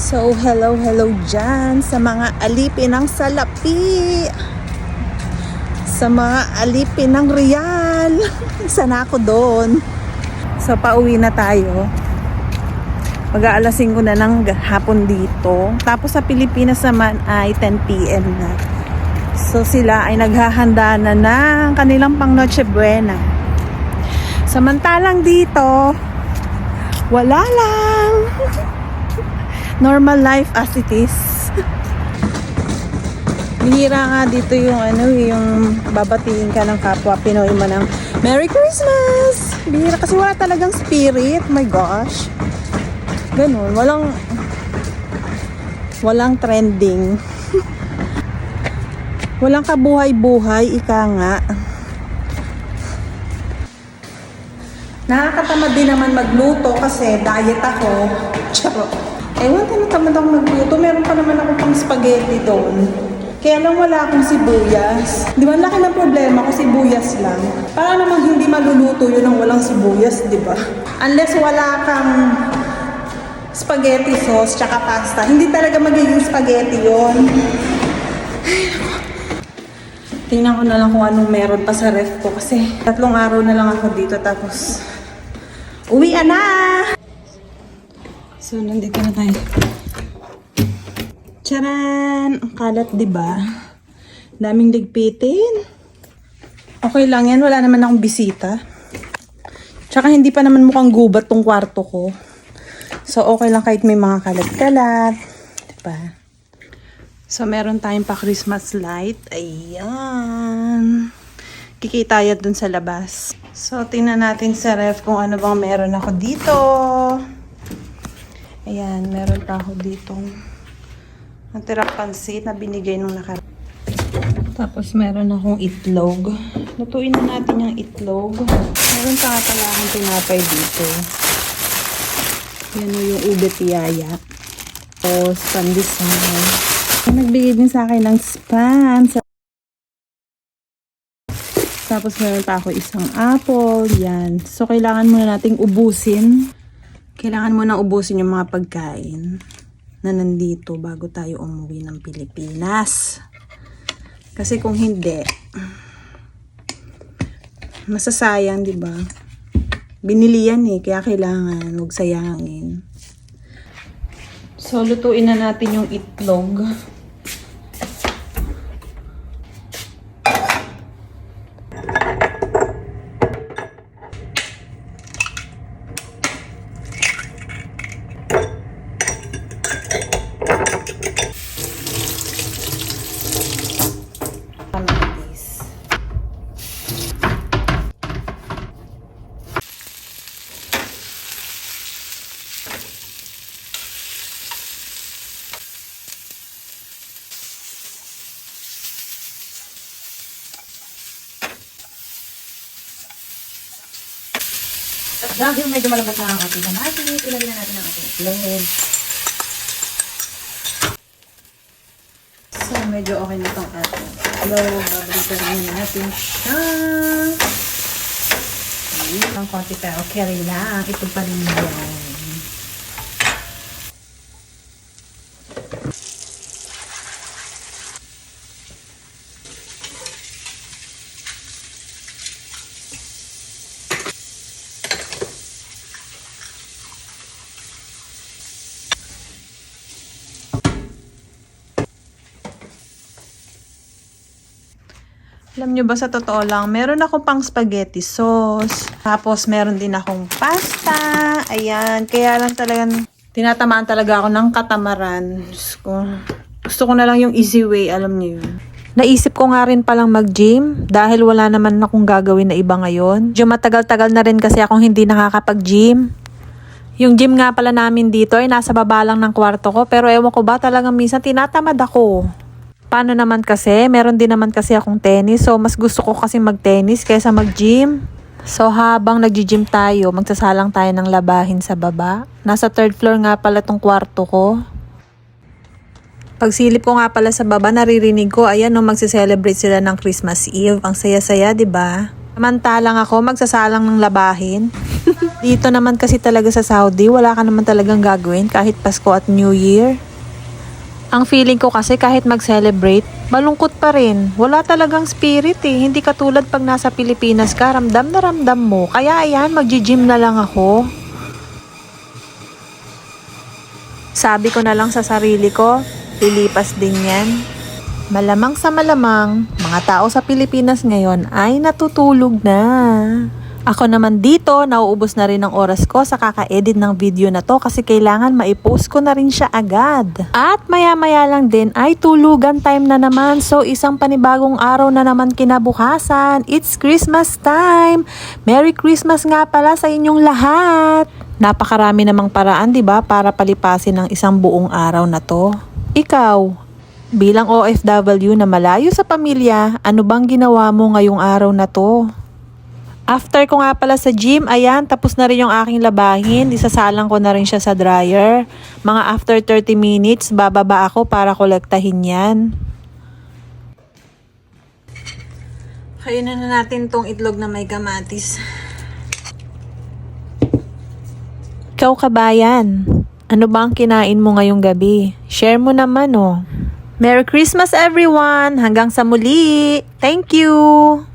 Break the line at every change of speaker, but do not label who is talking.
So, hello dyan sa mga alipin ng salapi, sa mga alipin ng Real. Isa na ako doon. So, pauwi na tayo. Mag-aalas 5 na ng hapon dito. Tapos sa Pilipinas naman ay 10 PM na. So, sila ay naghahanda na ng kanilang pang Noche Buena. Samantalang dito, wala lang. Normal life as it is. Bihira nga dito yung babatiin ka ng kapwa Pinoy mo ng Merry Christmas! Bihira kasi wala talagang spirit. Oh my gosh. Ganun. Walang trending. Walang kabuhay-buhay, ika nga. Nakakatamad din naman magluto kasi diet ako. Charot. Ewan, tinatamad akong magluto. Meron pa naman ako pang spaghetti doon. Kaya lang wala akong sibuyas. Di ba, laki ng problema ko, sibuyas lang. Para namang hindi maluluto yun ang walang sibuyas, di ba? Unless wala kang spaghetti sauce tsaka pasta, hindi talaga magiging spaghetti yun. Tingnan ko na lang kung anong meron pa sa ref ko kasi 3 araw na lang ako dito tapos uwi na! So, nandito na tayo. Charan! Ang kalat, diba? Daming ligpitin. Okay lang yan. Wala naman akong bisita. Tsaka hindi pa naman mukhang gubat tong kwarto ko. So, okay lang kahit may mga kalat-kalat. Diba? So, meron tayong pa Christmas light. Ayan. Kikita yan dun sa labas. So, tingnan natin sa ref kung ano bang meron ako dito. Ayan, meron pa ako ditong natirang pansit na binigay nung nakaraan. Tapos meron akong itlog. Lutuin na natin yung itlog. Meron pa nga pala akong tinapay dito. Yan o yung ube piyaya. Tapos pandesal. Nagbigay din sa akin ng spam. Tapos meron pa ako isang apple. Yan. So kailangan muna nating ubusin. Kailangan mo na ubusin yung mga pagkain na nandito bago tayo umuwi ng Pilipinas. Kasi kung hindi, masasayang, di ba? Binili yan eh, kaya kailangan huwag sayangin. So, lutuin na natin yung itlog.
At dahil medyo malambot na ang ating kamatis, ilagyan na natin ang ating itlog.
So, medyo okay na itong ating itlog. Babalikan rin natin siya. Ayun, ang konti pero carry lang. Ito pa rin yun. Alam nyo ba, sa totoo lang, meron akong pang spaghetti sauce. Tapos, meron din akong pasta. Ayan. Kaya lang talagang, tinatamaan talaga ako ng katamaran. Gusto ko na lang yung easy way, alam nyo yun. Naisip ko nga rin palang mag-gym dahil wala naman akong gagawin na iba ngayon. Medyo matagal-tagal na rin kasi akong hindi nakakapag-gym. Yung gym nga pala namin dito ay nasa baba lang ng kwarto ko. Pero ewan ko ba, talagang minsan tinatamad ako. Paano naman kasi, meron din naman kasi akong tennis. So, mas gusto ko kasi mag-tennis kaysa mag-gym. So, habang nag-gym tayo, magsasalang tayo ng labahin sa baba. Nasa 3rd floor nga pala tong kwarto ko. Pagsilip ko nga pala sa baba, naririnig ko, ayan no, magse-celebrate sila ng Christmas Eve. Ang saya-saya, 'di ba? Samantalang ako magsasalang ng labahin. Dito naman kasi talaga sa Saudi, wala ka naman talagang gagawin kahit Pasko at New Year. Ang feeling ko kasi kahit mag-celebrate, malungkot pa rin. Wala talagang spirit eh. Hindi katulad pag nasa Pilipinas ka, ramdam na ramdam mo. Kaya ayan, mag-gym na lang ako. Sabi ko na lang sa sarili ko, lilipas din yan. Malamang sa malamang, mga tao sa Pilipinas ngayon ay natutulog na. Ako naman dito, nauubos na rin ang oras ko sa kaka-edit ng video na to kasi kailangan maipost ko na rin siya agad. At maya-maya lang din ay tulugan time na naman. So isang panibagong araw na naman kinabukasan. It's Christmas time! Merry Christmas nga pala sa inyong lahat! Napakarami namang paraan, 'di ba, para palipasin ang isang buong araw na to. Ikaw, bilang OFW na malayo sa pamilya, ano bang ginawa mo ngayong araw na to? After ko nga pala sa gym, ayan, tapos na rin yung aking labahin. Isasalang ko na rin siya sa dryer. Mga after 30 minutes, bababa ako para kolektahin yan. Kainan na natin tong itlog na may kamatis. Ikaw kabayan, ano ba ang kinain mo ngayong gabi? Share mo naman oh. Merry Christmas everyone! Hanggang sa muli! Thank you!